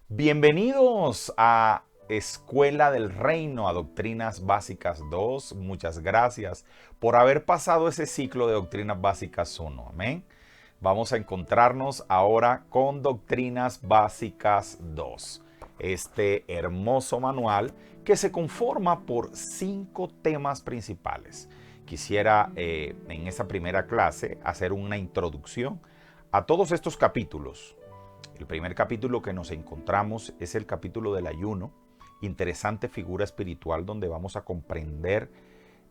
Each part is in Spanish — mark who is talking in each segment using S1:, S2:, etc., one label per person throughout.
S1: Bienvenidos a Escuela del Reino, a Doctrinas Básicas 2. Muchas gracias por haber pasado ese ciclo de Doctrinas Básicas 1. Amén. Vamos a encontrarnos ahora con Doctrinas Básicas 2. Este hermoso manual que se conforma por 5 temas principales. Quisiera en esa primera clase hacer una introducción a todos estos capítulos. El primer capítulo que nos encontramos es el capítulo del ayuno, interesante figura espiritual donde vamos a comprender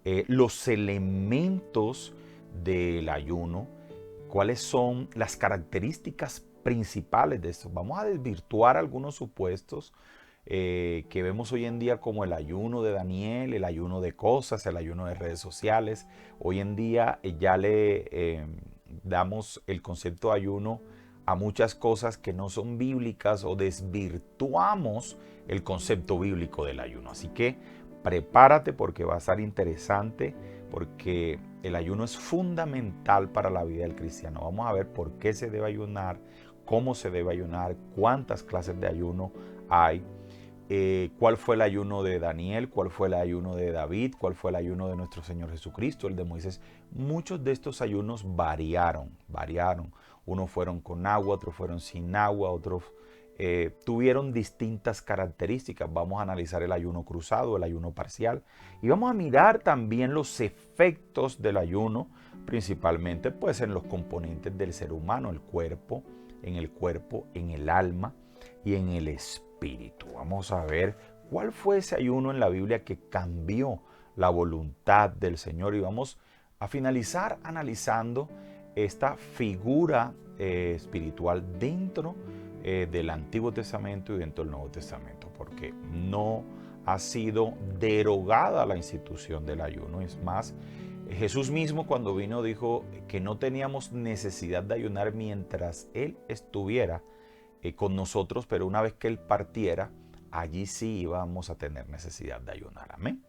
S1: los elementos del ayuno, cuáles son las características principales de esto. Vamos a desvirtuar algunos supuestos que vemos hoy en día como el ayuno de Daniel, el ayuno de cosas, el ayuno de redes sociales. Hoy en día ya le damos el concepto de ayuno a muchas cosas que no son bíblicas o desvirtuamos el concepto bíblico del ayuno. Así que prepárate porque va a ser interesante, porque el ayuno es fundamental para la vida del cristiano. Vamos a ver por qué se debe ayunar, cómo se debe ayunar, cuántas clases de ayuno hay, cuál fue el ayuno de Daniel, cuál fue el ayuno de David, cuál fue el ayuno de nuestro Señor Jesucristo, el de Moisés. Muchos de estos ayunos variaron. Unos fueron con agua, otros fueron sin agua, otros tuvieron distintas características. Vamos a analizar el ayuno cruzado, el ayuno parcial, y vamos a mirar también los efectos del ayuno, principalmente pues en los componentes del ser humano, el cuerpo, en el alma y en el espíritu. Vamos a ver cuál fue ese ayuno en la Biblia que cambió la voluntad del Señor, y vamos a finalizar analizando esta figura espiritual dentro del Antiguo Testamento y dentro del Nuevo Testamento, porque no ha sido derogada la institución del ayuno. Es más, Jesús mismo cuando vino dijo que no teníamos necesidad de ayunar mientras Él estuviera con nosotros, pero una vez que Él partiera, allí sí íbamos a tener necesidad de ayunar. Amén.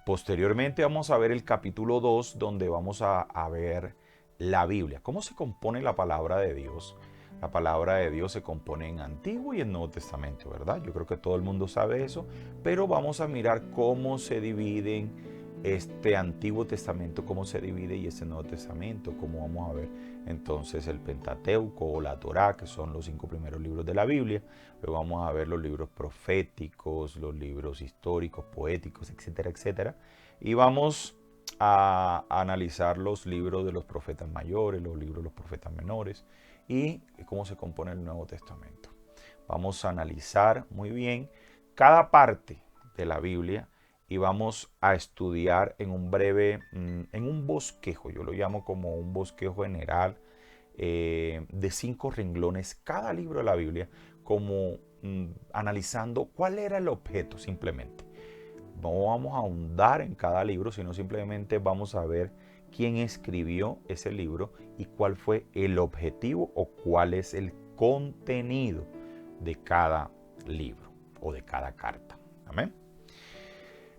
S1: Posteriormente vamos a ver el capítulo 2, donde vamos a ver la Biblia. ¿Cómo se compone la palabra de Dios? La palabra de Dios se compone en Antiguo y en Nuevo Testamento, ¿verdad? Yo creo que todo el mundo sabe eso, pero vamos a mirar cómo se dividen este Antiguo Testamento, cómo se divide, y este Nuevo Testamento, cómo vamos a ver entonces el Pentateuco o la Torá, que son los 5 primeros libros de la Biblia. Luego vamos a ver los libros proféticos, los libros históricos, poéticos, etcétera, etcétera. Y vamos a analizar los libros de los profetas mayores, los libros de los profetas menores y cómo se compone el Nuevo Testamento. Vamos a analizar muy bien cada parte de la Biblia y vamos a estudiar en un breve, en un bosquejo, yo lo llamo como un bosquejo general de 5 renglones, cada libro de la Biblia, como analizando cuál era el objeto simplemente. No vamos a ahondar en cada libro, sino simplemente vamos a ver quién escribió ese libro y cuál fue el objetivo o cuál es el contenido de cada libro o de cada carta. Amén.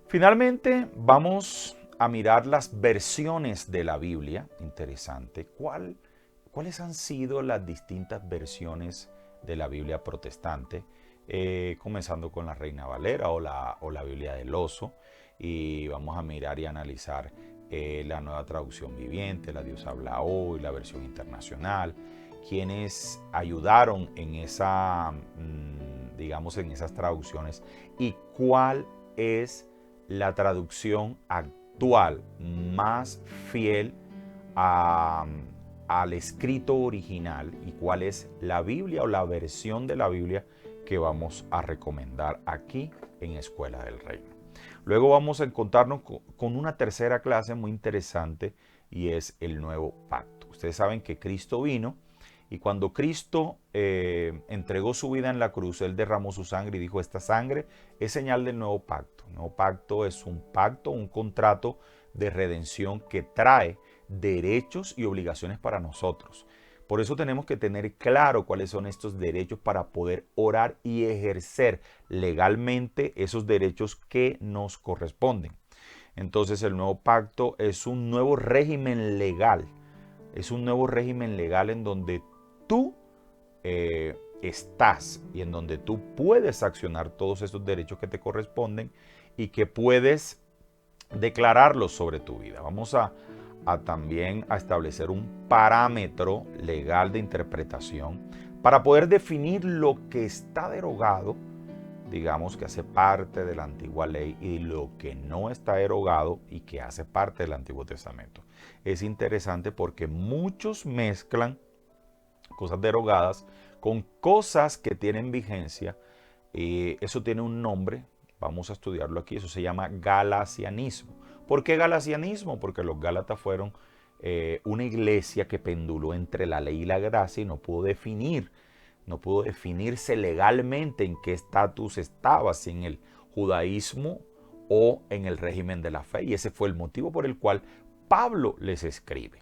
S1: Finalmente vamos a mirar las versiones de la Biblia. Interesante. ¿Cuáles han sido las distintas versiones de la Biblia protestante? Comenzando con la Reina Valera o la Biblia del Oso, y vamos a mirar y analizar la Nueva Traducción Viviente, la Dios habla hoy, la versión internacional, quienes ayudaron en esa, digamos, en esas traducciones, y cuál es la traducción actual más fiel al escrito original, y cuál es la Biblia o la versión de la Biblia que vamos a recomendar aquí en Escuela del Reino. Luego vamos a encontrarnos con una tercera clase muy interesante, y es el Nuevo Pacto. Ustedes saben que Cristo vino, y cuando Cristo entregó su vida en la cruz, Él derramó su sangre y dijo: esta sangre es señal del Nuevo Pacto. El Nuevo Pacto es un pacto, un contrato de redención que trae derechos y obligaciones para nosotros. Por eso tenemos que tener claro cuáles son estos derechos para poder orar y ejercer legalmente esos derechos que nos corresponden. Entonces el nuevo pacto es un nuevo régimen legal. Es un nuevo régimen legal en donde tú estás y en donde tú puedes accionar todos esos derechos que te corresponden y que puedes declararlos sobre tu vida. Vamos a también a establecer un parámetro legal de interpretación para poder definir lo que está derogado, digamos que hace parte de la antigua ley, y lo que no está derogado y que hace parte del Antiguo Testamento. Es interesante porque muchos mezclan cosas derogadas con cosas que tienen vigencia. Eso tiene un nombre, vamos a estudiarlo aquí, eso se llama galacianismo. ¿Por qué galacianismo? Porque los gálatas fueron una iglesia que penduló entre la ley y la gracia y no pudo definirse legalmente en qué estatus estaba, si en el judaísmo o en el régimen de la fe. Y ese fue el motivo por el cual Pablo les escribe.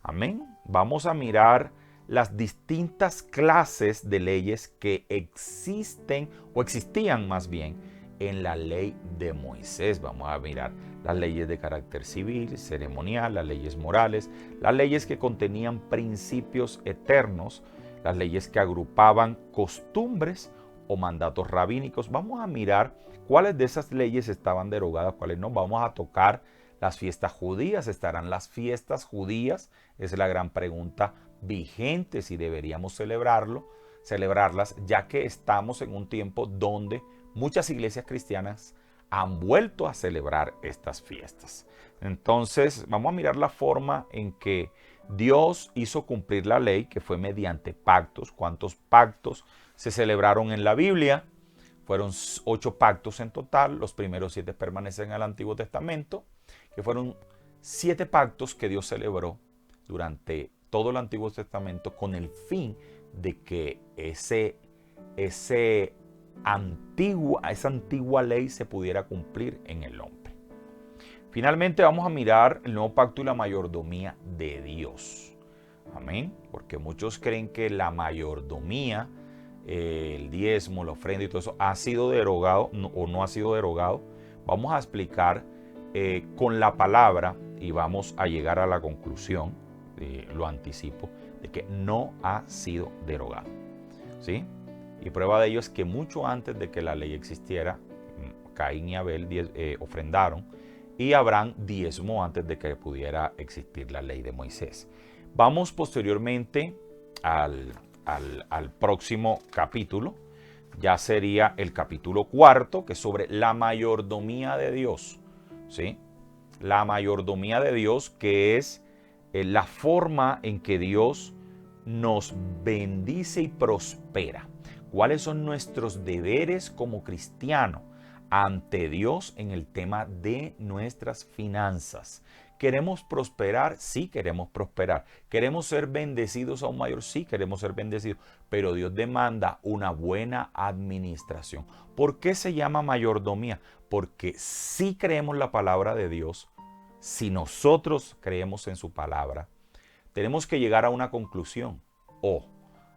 S1: Amén. Vamos a mirar las distintas clases de leyes que existen o existían más bien en la ley de Moisés. Vamos a mirar las leyes de carácter civil, ceremonial, las leyes morales, las leyes que contenían principios eternos, las leyes que agrupaban costumbres o mandatos rabínicos. Vamos a mirar cuáles de esas leyes estaban derogadas, cuáles no. Vamos a tocar las fiestas judías. ¿Estarán las fiestas judías? Es la gran pregunta vigente, si deberíamos celebrarlas, ya que estamos en un tiempo donde muchas iglesias cristianas han vuelto a celebrar estas fiestas. Entonces, vamos a mirar la forma en que Dios hizo cumplir la ley, que fue mediante pactos. ¿Cuántos pactos se celebraron en la Biblia? Fueron 8 pactos en total. Los primeros 7 permanecen en el Antiguo Testamento, que fueron 7 pactos que Dios celebró durante todo el Antiguo Testamento con el fin de que esa antigua ley se pudiera cumplir en el hombre. Finalmente vamos a mirar el nuevo pacto y la mayordomía de Dios. Amén. Porque muchos creen que la mayordomía, el diezmo, la ofrenda y todo eso ha sido derogado o no ha sido derogado. Vamos a explicar con la palabra y vamos a llegar a la conclusión, lo anticipo, de que no ha sido derogado. ¿Sí? Y prueba de ello es que mucho antes de que la ley existiera, Caín y Abel ofrendaron y Abraham diezmó antes de que pudiera existir la ley de Moisés. Vamos posteriormente al próximo capítulo, ya sería el capítulo 4, que es sobre la mayordomía de Dios. ¿Sí? La mayordomía de Dios, que es la forma en que Dios nos bendice y prospera. ¿Cuáles son nuestros deberes como cristianos ante Dios en el tema de nuestras finanzas? ¿Queremos prosperar? Sí, queremos prosperar. ¿Queremos ser bendecidos aún mayor? Sí, queremos ser bendecidos. Pero Dios demanda una buena administración. ¿Por qué se llama mayordomía? Porque si creemos la palabra de Dios, si nosotros creemos en su palabra, tenemos que llegar a una conclusión o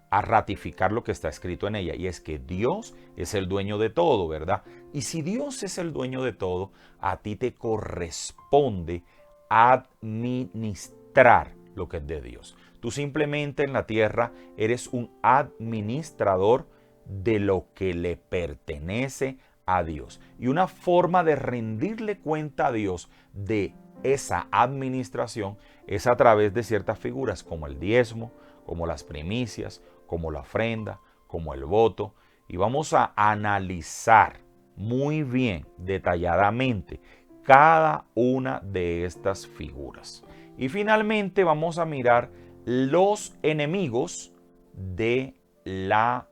S1: a ratificar lo que está escrito en ella, y es que Dios es el dueño de todo, ¿verdad? Y si Dios es el dueño de todo, a ti te corresponde administrar lo que es de Dios. Tú simplemente en la tierra eres un administrador de lo que le pertenece a Dios. Y una forma de rendirle cuenta a Dios de esa administración es a través de ciertas figuras como el diezmo, como las primicias, como la ofrenda, como el voto. Y vamos a analizar muy bien, detalladamente, cada una de estas figuras. Y finalmente vamos a mirar los enemigos de la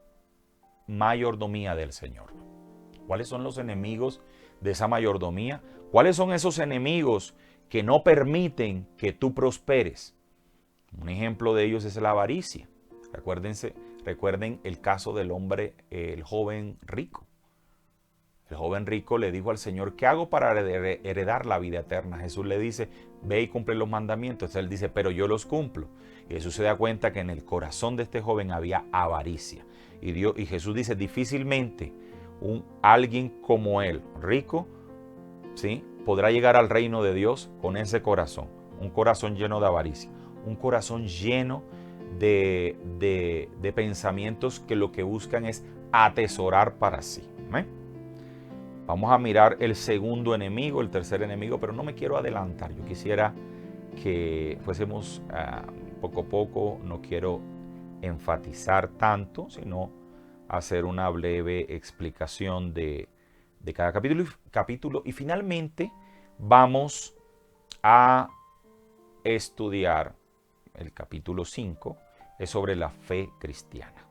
S1: mayordomía del Señor. ¿Cuáles son los enemigos de esa mayordomía? ¿Cuáles son esos enemigos que no permiten que tú prosperes? Un ejemplo de ellos es la avaricia. Recuerden el caso del hombre, el joven rico. El joven rico le dijo al Señor, ¿qué hago para heredar la vida eterna? Jesús le dice, ve y cumple los mandamientos. Entonces él dice, pero yo los cumplo. Y Jesús se da cuenta que en el corazón de este joven había avaricia. Y Jesús dice, difícilmente alguien como él, rico, ¿sí?, podrá llegar al reino de Dios con ese corazón, un corazón lleno de avaricia, un corazón lleno de pensamientos que lo que buscan es atesorar para sí. ¿Amén? Vamos a mirar el segundo enemigo, el tercer enemigo, pero no me quiero adelantar. Yo quisiera que fuésemos poco a poco, no quiero enfatizar tanto, sino hacer una breve explicación de cada capítulo. Y finalmente vamos a estudiar el capítulo 5, es sobre la fe cristiana.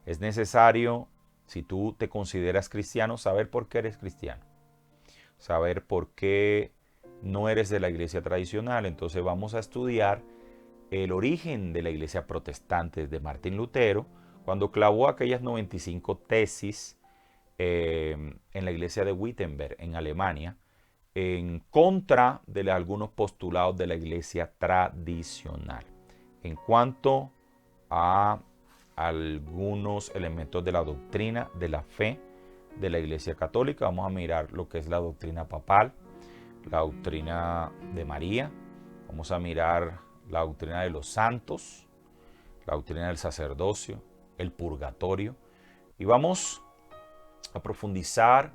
S1: Es necesario, si tú te consideras cristiano, saber por qué eres cristiano, saber por qué no eres de la iglesia tradicional. Entonces vamos a estudiar el origen de la iglesia protestante de Martín Lutero, cuando clavó aquellas 95 tesis en la iglesia de Wittenberg, en Alemania, en contra de algunos postulados de la iglesia tradicional. En cuanto a algunos elementos de la doctrina de la fe de la iglesia católica, vamos a mirar lo que es la doctrina papal, la doctrina de María, vamos a mirar la doctrina de los santos, la doctrina del sacerdocio, el purgatorio, y vamos a profundizar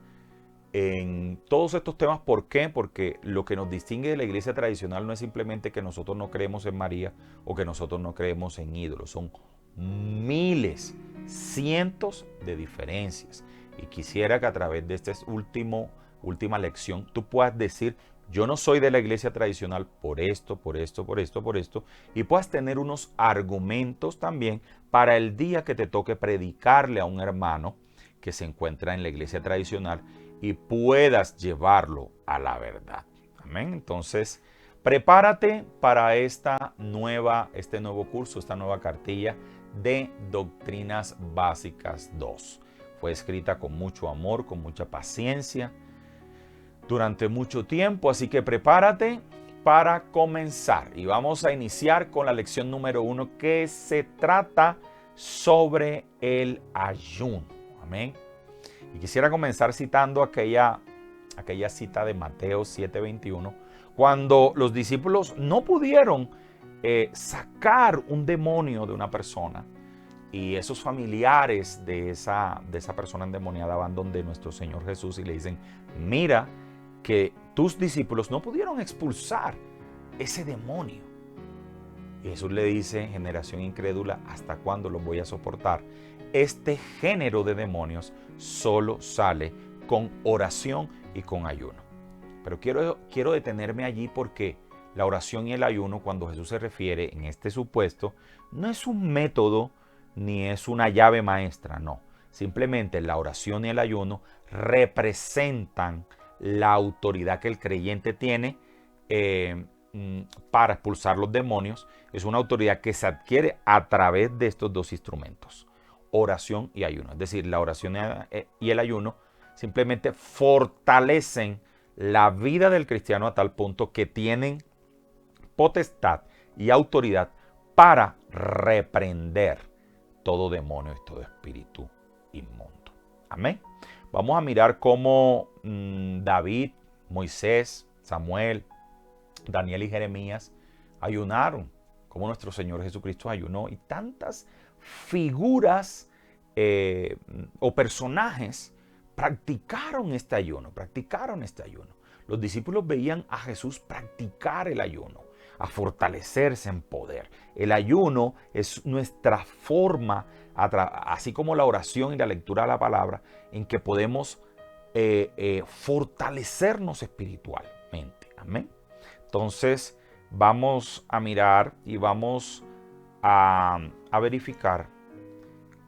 S1: en todos estos temas. ¿Por qué? Porque lo que nos distingue de la iglesia tradicional no es simplemente que nosotros no creemos en María o que nosotros no creemos en ídolos. Son miles, cientos de diferencias. Y quisiera que a través de esta última lección tú puedas decir: yo no soy de la iglesia tradicional por esto, por esto, por esto, por esto. Y puedas tener unos argumentos también para el día que te toque predicarle a un hermano que se encuentra en la iglesia tradicional y puedas llevarlo a la verdad. Amén. Entonces, prepárate para este nuevo curso, esta nueva cartilla de Doctrinas Básicas 2. Fue escrita con mucho amor, con mucha paciencia, durante mucho tiempo, así que prepárate para comenzar. Y vamos a iniciar con la lección número 1, que se trata sobre el ayuno. Amén. Y quisiera comenzar citando aquella cita de Mateo 7:21, cuando los discípulos no pudieron sacar un demonio de una persona, y esos familiares de esa persona endemoniada van donde nuestro Señor Jesús y le dicen: mira que tus discípulos no pudieron expulsar ese demonio. Y Jesús le dice: generación incrédula, ¿hasta cuándo los voy a soportar? Este género de demonios solo sale con oración y con ayuno. Pero quiero detenerme allí, porque la oración y el ayuno, cuando Jesús se refiere en este supuesto, no es un método ni es una llave maestra, no. Simplemente la oración y el ayuno representan la autoridad que el creyente tiene para expulsar los demonios. Es una autoridad que se adquiere a través de estos dos instrumentos: oración y ayuno. Es decir, la oración y el ayuno simplemente fortalecen la vida del cristiano a tal punto que tienen potestad y autoridad para reprender todo demonio y todo espíritu inmundo. Amén. Vamos a mirar cómo David, Moisés, Samuel, Daniel y Jeremías ayunaron, cómo nuestro Señor Jesucristo ayunó, y tantas figuras o personajes practicaron este ayuno. Los discípulos veían a Jesús practicar el ayuno, a fortalecerse en poder. El ayuno es nuestra forma, así como la oración y la lectura de la palabra, en que podemos fortalecernos espiritualmente. Amén. Entonces vamos a mirar y vamos a verificar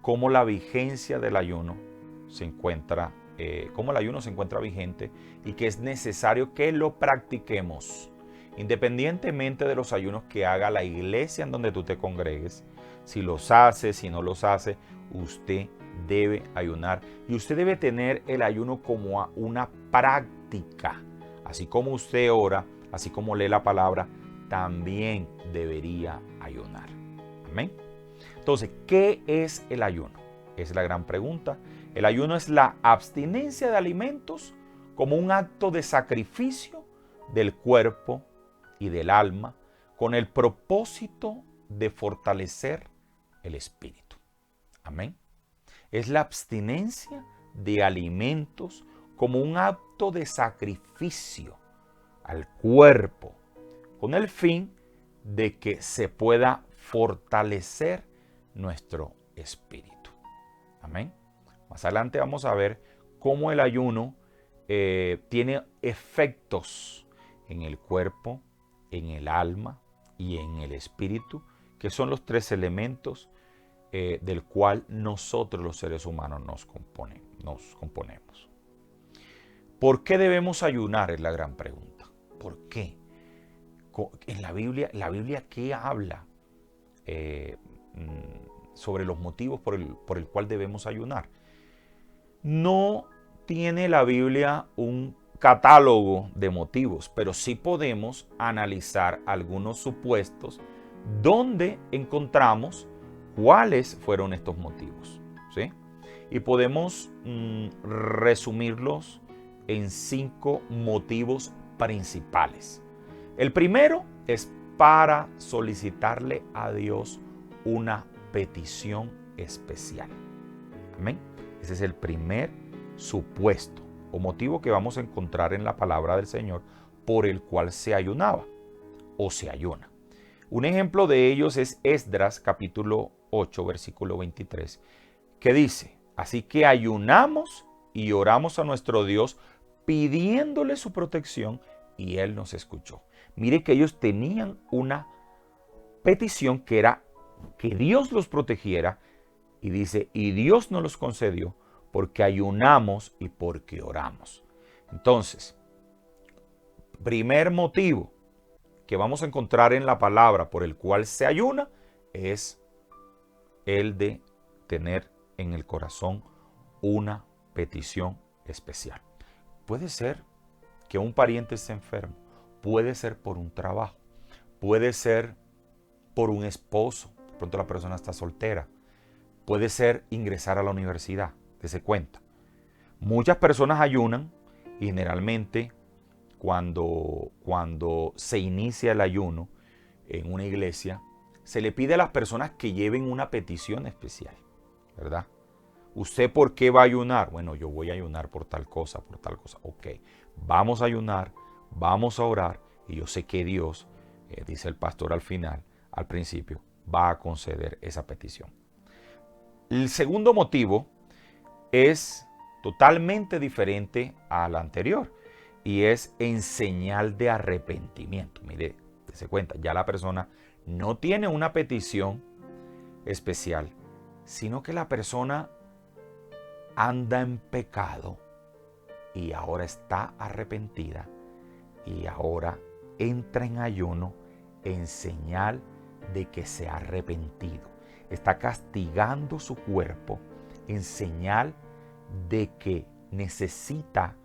S1: cómo la vigencia del ayuno se encuentra, cómo el ayuno se encuentra vigente, y que es necesario que lo practiquemos independientemente de los ayunos que haga la iglesia en donde tú te congregues. Si los hace, si no los hace, usted debe ayunar, y usted debe tener el ayuno como una práctica. Así como usted ora, así como lee la palabra, también debería ayunar. Amén. Entonces, ¿qué es el ayuno? Es la gran pregunta. El ayuno es la abstinencia de alimentos como un acto de sacrificio del cuerpo y del alma con el propósito de fortalecer el espíritu. Amén. Es la abstinencia de alimentos como un acto de sacrificio al cuerpo con el fin de que se pueda fortalecer nuestro espíritu. Amén. Más adelante vamos a ver cómo el ayuno tiene efectos en el cuerpo, en el alma y en el espíritu, que son los tres elementos del cual nosotros los seres humanos nos componemos. ¿Por qué debemos ayunar? Es la gran pregunta. ¿Por qué? En la Biblia ¿qué habla sobre los motivos por el cual debemos ayunar? No tiene la Biblia un catálogo de motivos, pero sí podemos analizar algunos supuestos donde encontramos cuáles fueron estos motivos, ¿sí? Y podemos resumirlos en 5 motivos principales. El primero es para solicitarle a Dios una petición especial. Amén. Ese es el primer supuesto o motivo que vamos a encontrar en la palabra del Señor por el cual se ayunaba o se ayuna. Un ejemplo de ellos es Esdras capítulo 8 versículo 23, que dice: así que ayunamos y oramos a nuestro Dios pidiéndole su protección y Él nos escuchó. Mire que ellos tenían una petición que era que Dios los protegiera, y dice, y Dios nos los concedió porque ayunamos y porque oramos. Entonces, primer motivo que vamos a encontrar en la palabra por el cual se ayuna es el de tener en el corazón una petición especial. Puede ser que un pariente esté enfermo, puede ser por un trabajo, puede ser por un esposo, de pronto la persona está soltera, puede ser ingresar a la universidad, dése cuenta. Muchas personas ayunan y generalmente cuando se inicia el ayuno en una iglesia, se le pide a las personas que lleven una petición especial, ¿verdad? ¿Usted por qué va a ayunar? Bueno, yo voy a ayunar por tal cosa, por tal cosa. Ok, vamos a ayunar, vamos a orar y yo sé que Dios, dice el pastor al principio, va a conceder esa petición. El segundo motivo es totalmente diferente al anterior y es en señal de arrepentimiento. Mire, se cuenta, ya la persona no tiene una petición especial, sino que la persona anda en pecado y ahora está arrepentida y ahora entra en ayuno en señal de que se ha arrepentido. Está castigando su cuerpo en señal de que necesita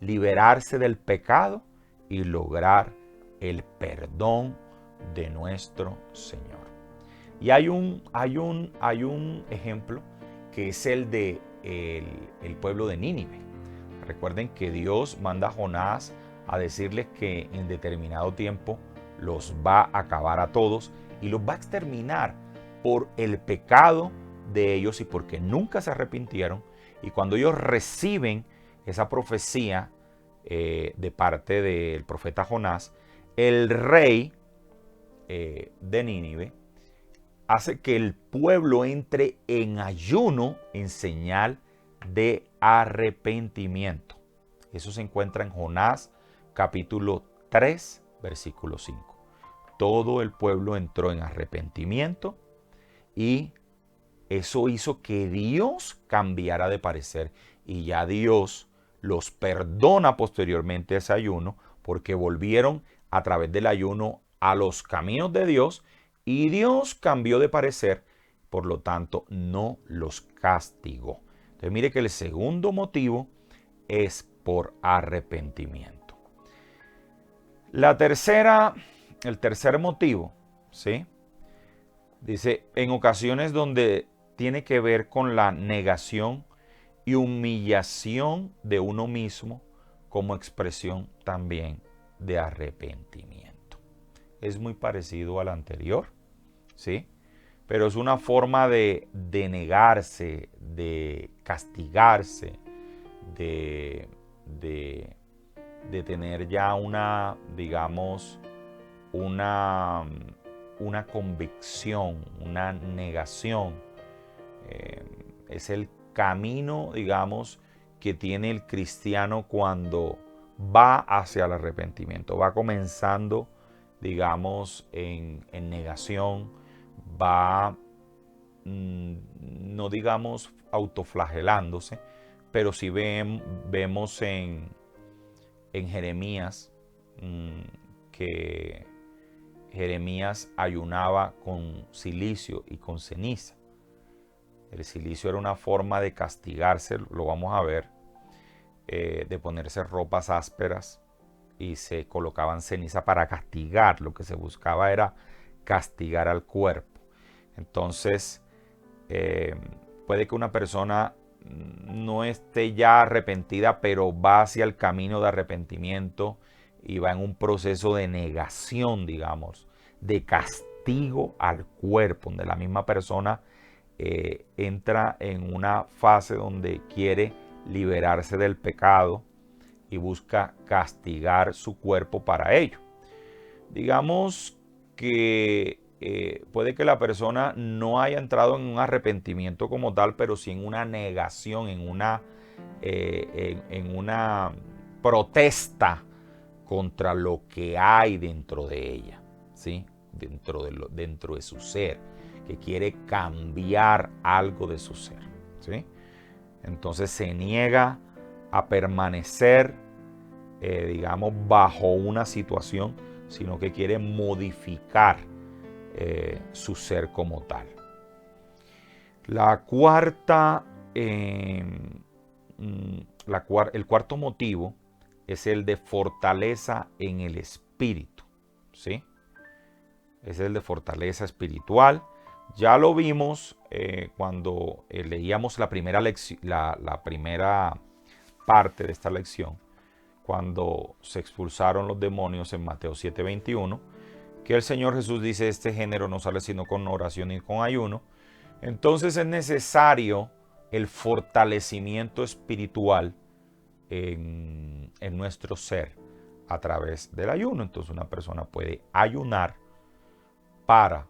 S1: liberarse del pecado y lograr el perdón de nuestro Señor. Y hay un ejemplo que es el de el pueblo de Nínive. Recuerden que Dios manda a Jonás a decirles que en determinado tiempo los va a acabar a todos y los va a exterminar por el pecado de ellos y porque nunca se arrepintieron. Y cuando ellos reciben esa profecía de parte del profeta Jonás, el rey de Nínive hace que el pueblo entre en ayuno en señal de arrepentimiento. Eso se encuentra en Jonás capítulo 3, versículo 5. Todo el pueblo entró en arrepentimiento y eso hizo que Dios cambiara de parecer y ya Dios los perdona posteriormente a ese ayuno porque volvieron a través del ayuno a los caminos de Dios y Dios cambió de parecer, por lo tanto no los castigó. Entonces mire que el segundo motivo es por arrepentimiento. El tercer motivo, ¿sí? Dice, en ocasiones donde tiene que ver con la negación y humillación de uno mismo como expresión también de arrepentimiento. Es muy parecido al anterior, ¿sí? Pero es una forma de negarse, de castigarse, de, de, de tener ya una, digamos, una convicción, una negación. Es el camino, digamos, que tiene el cristiano cuando va hacia el arrepentimiento. Va comenzando, digamos, en negación, va, no digamos autoflagelándose, pero sí vemos en Jeremías que Jeremías ayunaba con cilicio y con ceniza. El cilicio era una forma de castigarse, lo vamos a ver, de ponerse ropas ásperas y se colocaban ceniza para castigar. Lo que se buscaba era castigar al cuerpo. Entonces, puede que una persona no esté ya arrepentida, pero va hacia el camino de arrepentimiento y va en un proceso de negación, digamos, de castigo al cuerpo, donde la misma persona entra en una fase donde quiere liberarse del pecado y busca castigar su cuerpo para ello. Digamos que puede que la persona no haya entrado en un arrepentimiento como tal, pero sí en una negación, en una protesta contra lo que hay dentro de ella, ¿sí? Dentro de su ser, que quiere cambiar algo de su ser, ¿sí? Entonces se niega a permanecer, digamos, bajo una situación, sino que quiere modificar su ser como tal. El cuarto motivo es el de fortaleza en el espíritu, ¿sí? Es el de fortaleza espiritual. Ya lo vimos cuando leíamos la primera parte de esta lección, cuando se expulsaron los demonios en Mateo 7:21, que el Señor Jesús dice: este género no sale sino con oración y con ayuno. Entonces es necesario el fortalecimiento espiritual en nuestro ser a través del ayuno. Entonces una persona puede ayunar para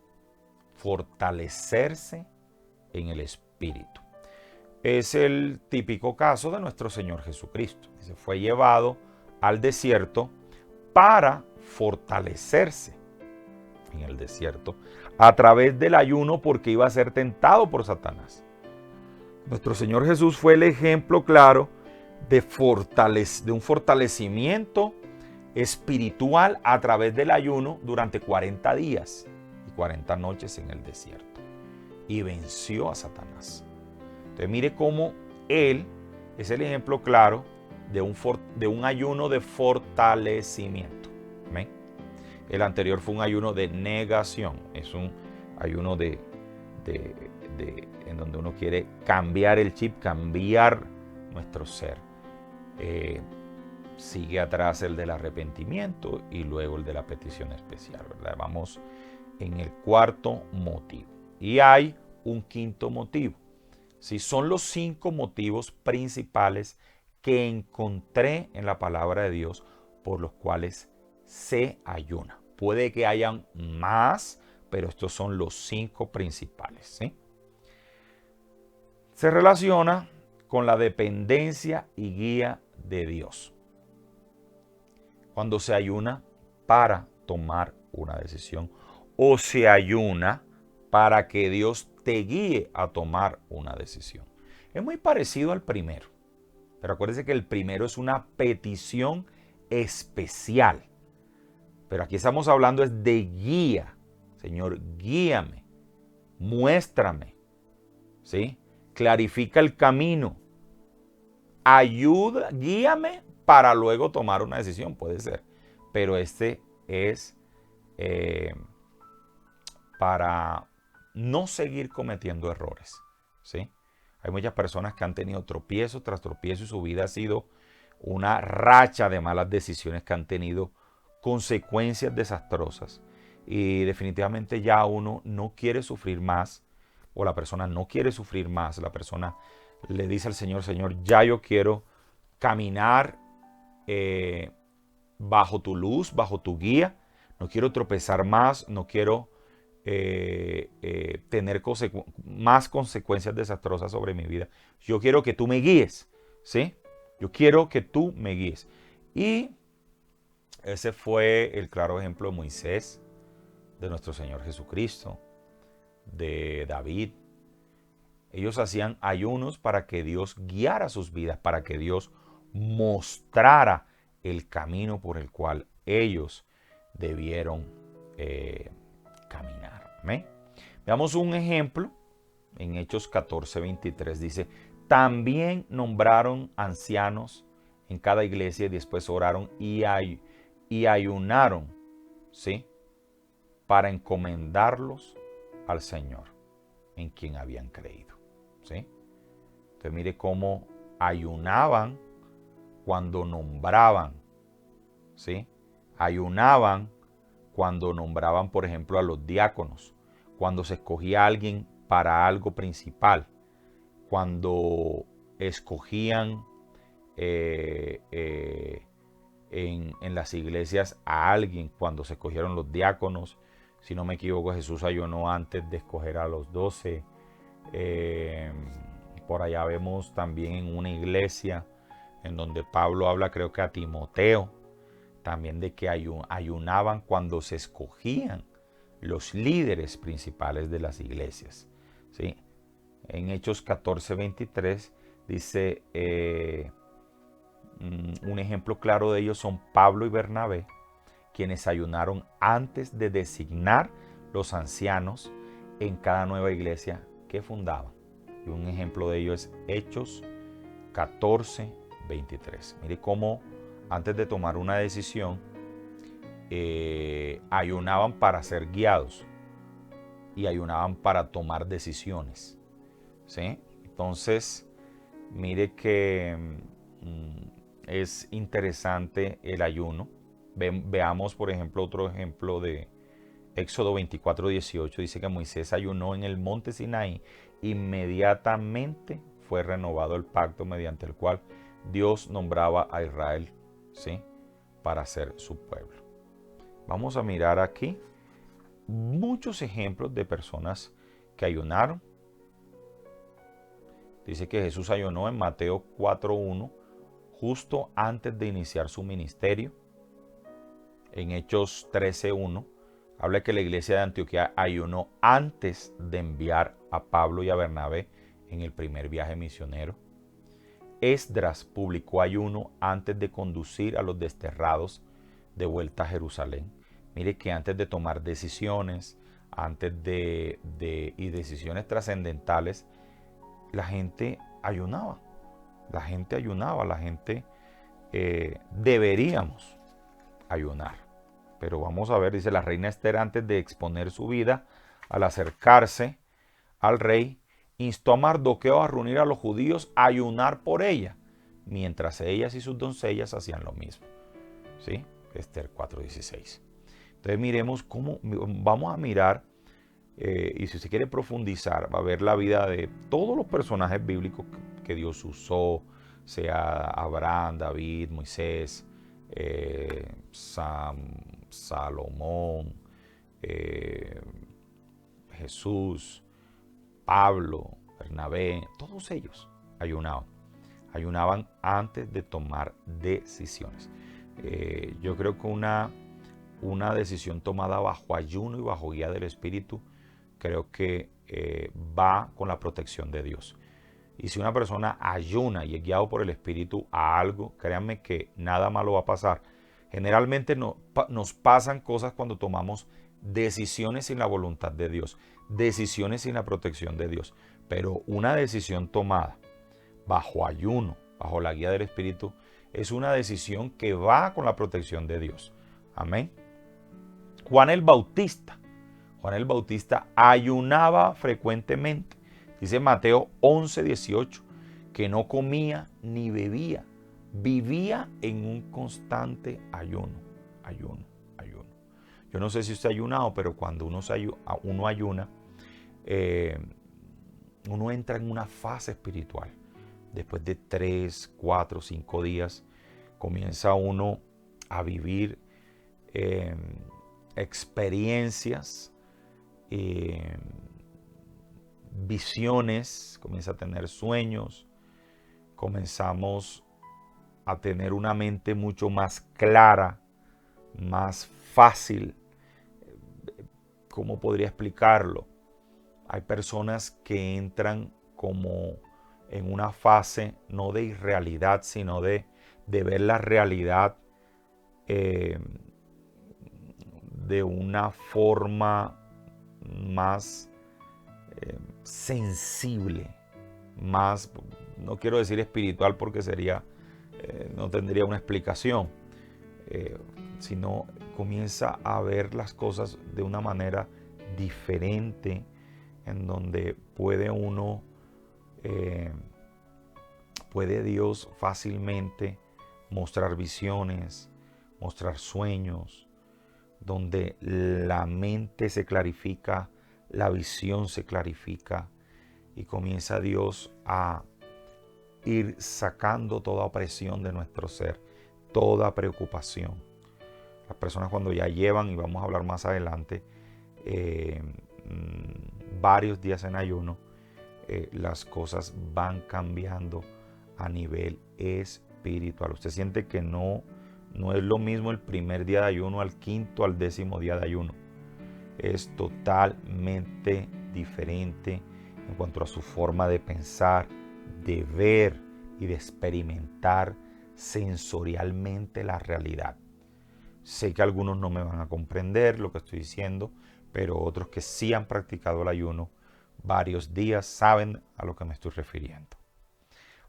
S1: fortalecerse en el espíritu. Es el típico caso de nuestro Señor Jesucristo. Se fue llevado al desierto para fortalecerse en el desierto a través del ayuno, porque iba a ser tentado por Satanás. Nuestro Señor Jesús fue el ejemplo claro de un fortalecimiento espiritual a través del ayuno durante 40 días y 40 noches en el desierto. Y venció a Satanás. Entonces mire cómo Él es el ejemplo claro de un ayuno de fortalecimiento. ¿Amén? El anterior fue un ayuno de negación. Es un ayuno en donde uno quiere cambiar el chip, cambiar nuestro ser. Sigue atrás el del arrepentimiento y luego el de la petición especial, ¿verdad? Vamos en el cuarto motivo. Y hay un quinto motivo. ¿Sí? Son los 5 motivos principales que encontré en la palabra de Dios por los cuales se ayuna. Puede que hayan más, pero estos son los 5 principales, ¿sí? Se relaciona con la dependencia y guía de Dios. Cuando se ayuna para tomar una decisión, o se ayuna para que Dios te guíe a tomar una decisión. Es muy parecido al primero, pero acuérdese que el primero es una petición especial. Pero aquí estamos hablando es de guía. Señor, guíame, muéstrame, ¿sí? Clarifica el camino, ayuda, guíame para luego tomar una decisión, puede ser. Pero este es para no seguir cometiendo errores, ¿sí? Hay muchas personas que han tenido tropiezo tras tropiezo y su vida ha sido una racha de malas decisiones que han tenido consecuencias desastrosas. Y definitivamente ya uno no quiere sufrir más, o la persona no quiere sufrir más. La persona le dice al Señor, Señor, ya yo quiero caminar bajo tu luz, bajo tu guía. No quiero tropezar más, no quiero tener más consecuencias desastrosas sobre mi vida. Yo quiero que tú me guíes, ¿sí? Yo quiero que tú me guíes. Y ese fue el claro ejemplo de Moisés, de nuestro Señor Jesucristo, de David. Ellos hacían ayunos para que Dios guiara sus vidas, para que Dios mostrara el camino por el cual ellos debieron caminar. ¿Amén? Veamos un ejemplo en Hechos 14:23. Dice, también nombraron ancianos en cada iglesia y después oraron y ayunaron, ¿sí? Para encomendarlos al Señor, en quien habían creído, ¿sí? Entonces mire cómo ayunaban cuando nombraban, ¿sí? Ayunaban cuando nombraban, por ejemplo, a los diáconos, cuando se escogía a alguien para algo principal, cuando escogían en las iglesias a alguien, cuando se escogieron los diáconos. Si no me equivoco, Jesús ayunó antes de escoger a los 12. Por allá vemos también en una iglesia en donde Pablo habla, creo que a Timoteo, también de que ayunaban cuando se escogían los líderes principales de las iglesias, ¿sí? En Hechos 14:23 dice, un ejemplo claro de ellos son Pablo y Bernabé, quienes ayunaron antes de designar los ancianos en cada nueva iglesia que fundaban. Y un ejemplo de ello es Hechos 14:23. Mire cómo antes de tomar una decisión, ayunaban para ser guiados y ayunaban para tomar decisiones, ¿sí? Entonces, mire que es interesante el ayuno. Veamos, por ejemplo, otro ejemplo de Éxodo 24:18. Dice que Moisés ayunó en el monte Sinaí. Inmediatamente fue renovado el pacto mediante el cual Dios nombraba a Israel, ¿sí?, para ser su pueblo. Vamos a mirar aquí muchos ejemplos de personas que ayunaron. Dice que Jesús ayunó en Mateo 4:1, justo antes de iniciar su ministerio. En Hechos 13:1 habla que la iglesia de Antioquía ayunó antes de enviar a Pablo y a Bernabé en el primer viaje misionero. Esdras publicó ayuno antes de conducir a los desterrados de vuelta a Jerusalén. Mire que antes de tomar decisiones, y decisiones trascendentales, la gente ayunaba. La gente ayunaba, deberíamos ayunar. Pero vamos a ver, dice la reina Esther, antes de exponer su vida, al acercarse al rey, instó a Mardoqueo a reunir a los judíos a ayunar por ella, mientras ellas y sus doncellas hacían lo mismo. ¿Sí? Esther 4:16. Entonces miremos cómo, vamos a mirar, y si usted quiere profundizar, va a ver la vida de todos los personajes bíblicos que Dios usó, sea Abraham, David, Moisés, Salomón, Jesús, Pablo, Bernabé, todos ellos ayunaban antes de tomar decisiones. Yo creo que una decisión tomada bajo ayuno y bajo guía del Espíritu, creo que va con la protección de Dios. Y si una persona ayuna y es guiado por el Espíritu a algo, créanme que nada malo va a pasar. Generalmente nos pasan cosas cuando tomamos decisiones sin la voluntad de Dios, decisiones sin la protección de Dios. Pero una decisión tomada bajo ayuno, bajo la guía del Espíritu, es una decisión que va con la protección de Dios. Amén. Juan el Bautista ayunaba frecuentemente. Dice Mateo 11:18 que no comía ni bebía, vivía en un constante ayuno. Yo no sé si usted ha ayunado, pero cuando uno ayuna, eh, uno entra en una fase espiritual. Después de 3, 4, 5 días, comienza uno a vivir experiencias, visiones, comienza a tener sueños, comenzamos a tener una mente mucho más clara, más fácil. ¿Cómo podría explicarlo? Hay personas que entran como en una fase no de irrealidad, sino de ver la realidad de una forma más sensible, más, no quiero decir espiritual porque sería, no tendría una explicación, sino comienza a ver las cosas de una manera diferente, en donde puede uno, puede Dios fácilmente mostrar visiones, mostrar sueños, donde la mente se clarifica, la visión se clarifica y comienza Dios a ir sacando toda opresión de nuestro ser, toda preocupación. Las personas cuando ya llevan, y vamos a hablar más adelante, varios días en ayuno, las cosas van cambiando a nivel espiritual. Usted siente que no es lo mismo el primer día de ayuno al quinto, al 10º día de ayuno. Es totalmente diferente en cuanto a su forma de pensar, de ver y de experimentar sensorialmente la realidad. Sé que algunos no me van a comprender lo que estoy diciendo, pero otros que sí han practicado el ayuno varios días saben a lo que me estoy refiriendo.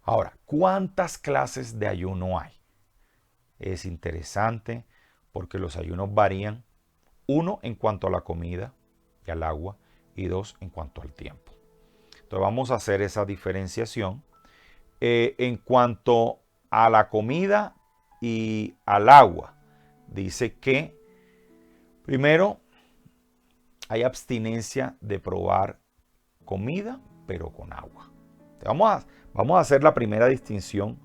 S1: Ahora, ¿cuántas clases de ayuno hay? Es interesante porque los ayunos varían, 1 en cuanto a la comida y al agua y 2 en cuanto al tiempo. Entonces vamos a hacer esa diferenciación. En cuanto a la comida y al agua, dice que primero hay abstinencia de probar comida, pero con agua. Vamos a hacer la primera distinción,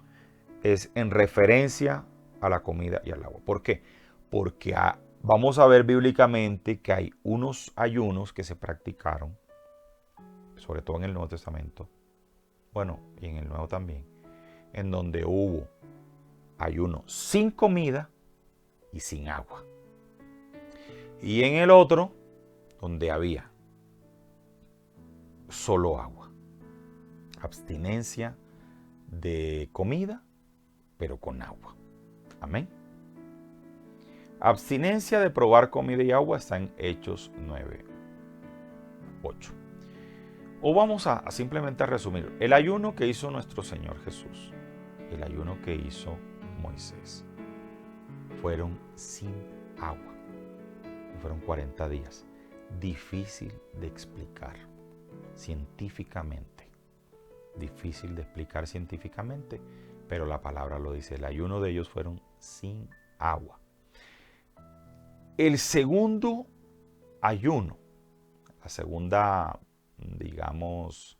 S1: es en referencia a la comida y al agua. ¿Por qué? Porque vamos a ver bíblicamente que hay unos ayunos que se practicaron, sobre todo en el Nuevo Testamento, bueno, y en el Nuevo también, en donde hubo ayuno sin comida y sin agua. Y en el otro, donde había solo agua. Abstinencia de comida, pero con agua. Amén. Abstinencia de probar comida y agua está en Hechos 9:8. O vamos a simplemente a resumir. El ayuno que hizo nuestro Señor Jesús, el ayuno que hizo Moisés, fueron sin agua. Fueron 40 días. Difícil de explicar científicamente. Difícil de explicar científicamente, pero la palabra lo dice. El ayuno de ellos fueron sin agua. El segundo ayuno, la segunda, digamos,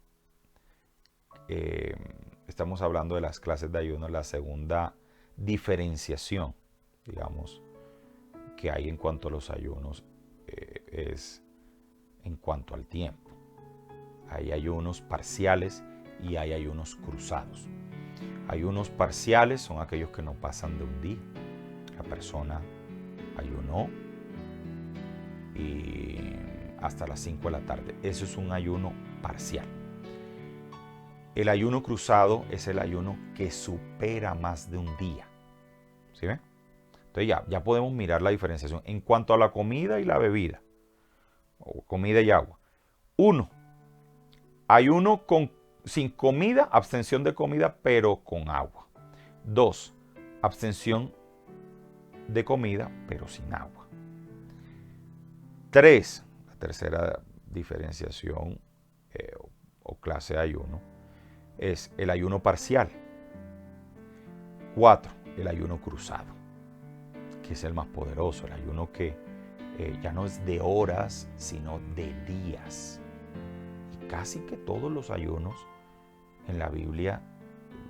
S1: estamos hablando de las clases de ayuno, la segunda diferenciación, digamos, que hay en cuanto a los ayunos, es en cuanto al tiempo. Hay ayunos parciales y hay ayunos cruzados. Ayunos parciales son aquellos que no pasan de un día. La persona ayunó y hasta las 5 de la tarde. Eso es un ayuno parcial. El ayuno cruzado es el ayuno que supera más de un día. ¿Sí ven? Entonces ya podemos mirar la diferenciación. En cuanto a la comida y la bebida, o comida y agua. 1. Ayuno sin comida, abstención de comida, pero con agua. 2. Abstención de comida, pero sin agua. 3. La tercera diferenciación o clase de ayuno es el ayuno parcial. 4. El ayuno cruzado, que es el más poderoso, el ayuno que Ya no es de horas, sino de días. Y casi que todos los ayunos en la Biblia,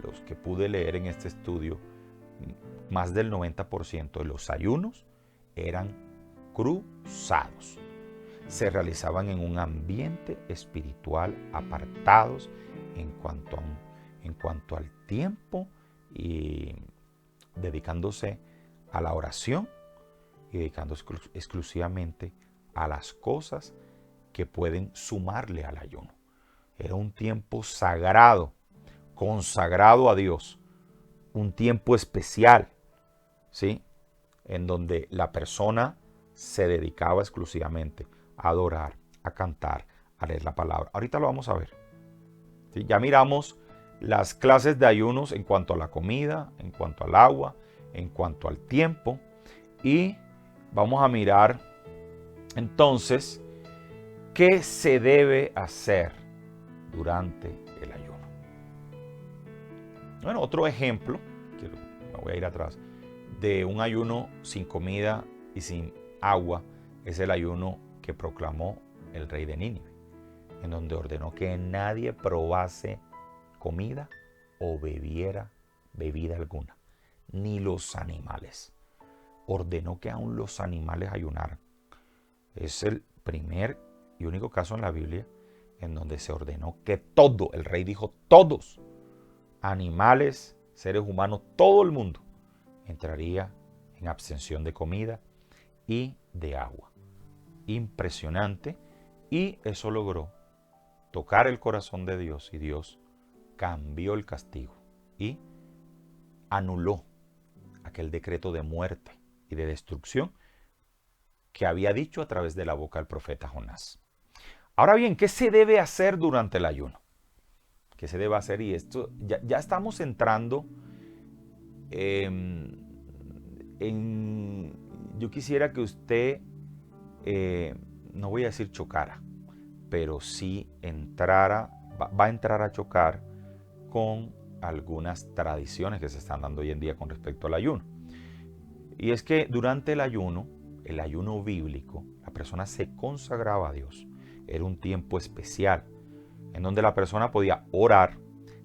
S1: los que pude leer en este estudio, más del 90% de los ayunos eran cruzados. Se realizaban en un ambiente espiritual, apartados en cuanto al tiempo y dedicándose a la oración y dedicándose exclusivamente a las cosas que pueden sumarle al ayuno. Era un tiempo sagrado, consagrado a Dios, un tiempo especial, ¿sí? En donde la persona se dedicaba exclusivamente a adorar, a cantar, a leer la palabra. Ahorita lo vamos a ver. ¿Sí? Ya miramos las clases de ayunos en cuanto a la comida, en cuanto al agua, en cuanto al tiempo. Y vamos a mirar entonces qué se debe hacer durante el ayuno. Bueno, otro ejemplo, que me voy a ir atrás, de un ayuno sin comida y sin agua es el ayuno que proclamó el rey de Nínive, en donde ordenó que nadie probase comida o bebiera bebida alguna, ni los animales. Ordenó que aún los animales ayunaran. Es el primer y único caso en la Biblia en donde se ordenó que todo, el rey dijo todos, animales, seres humanos, todo el mundo entraría en abstención de comida y de agua. Impresionante. Y eso logró tocar el corazón de Dios y Dios cambió el castigo y anuló aquel decreto de muerte y de destrucción que había dicho a través de la boca del profeta Jonás. Ahora bien, ¿qué se debe hacer durante el ayuno? ¿Qué se debe hacer? Y esto ya estamos entrando yo quisiera que usted, no voy a decir chocara, pero sí va a entrar a chocar con algunas tradiciones que se están dando hoy en día con respecto al ayuno. Y es que durante el ayuno bíblico, la persona se consagraba a Dios. Era un tiempo especial en donde la persona podía orar,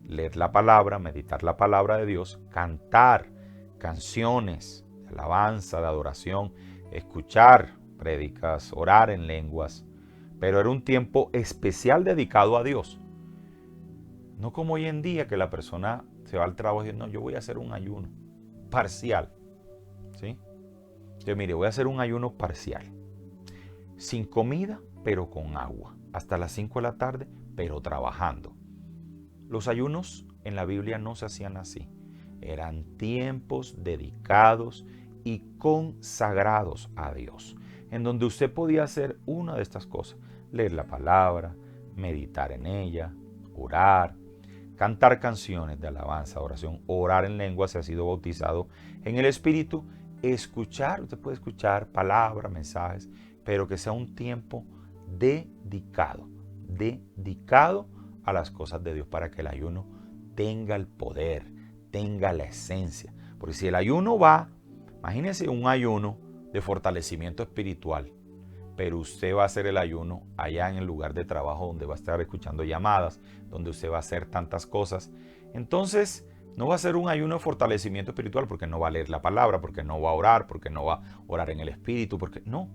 S1: leer la palabra, meditar la palabra de Dios, cantar canciones de alabanza, de adoración, escuchar prédicas, orar en lenguas. Pero era un tiempo especial dedicado a Dios. No como hoy en día que la persona se va al trabajo y dice, no, yo voy a hacer un ayuno parcial. ¿Sí? Yo mire, voy a hacer un ayuno parcial. Sin comida, pero con agua. Hasta las 5 de la tarde, pero trabajando. Los ayunos en la Biblia no se hacían así. Eran tiempos dedicados y consagrados a Dios, en donde usted podía hacer una de estas cosas: leer la palabra, meditar en ella, orar, cantar canciones de alabanza, oración, orar en lengua si ha sido bautizado en el Espíritu, escuchar, usted puede escuchar palabras, mensajes, pero que sea un tiempo dedicado a las cosas de Dios, para que el ayuno tenga el poder, tenga la esencia. Porque si el ayuno va, imagínense un ayuno de fortalecimiento espiritual, pero usted va a hacer el ayuno allá en el lugar de trabajo donde va a estar escuchando llamadas, donde usted va a hacer tantas cosas, entonces no va a ser un ayuno de fortalecimiento espiritual, porque no va a leer la palabra, porque no va a orar, porque no va a orar en el Espíritu, porque no.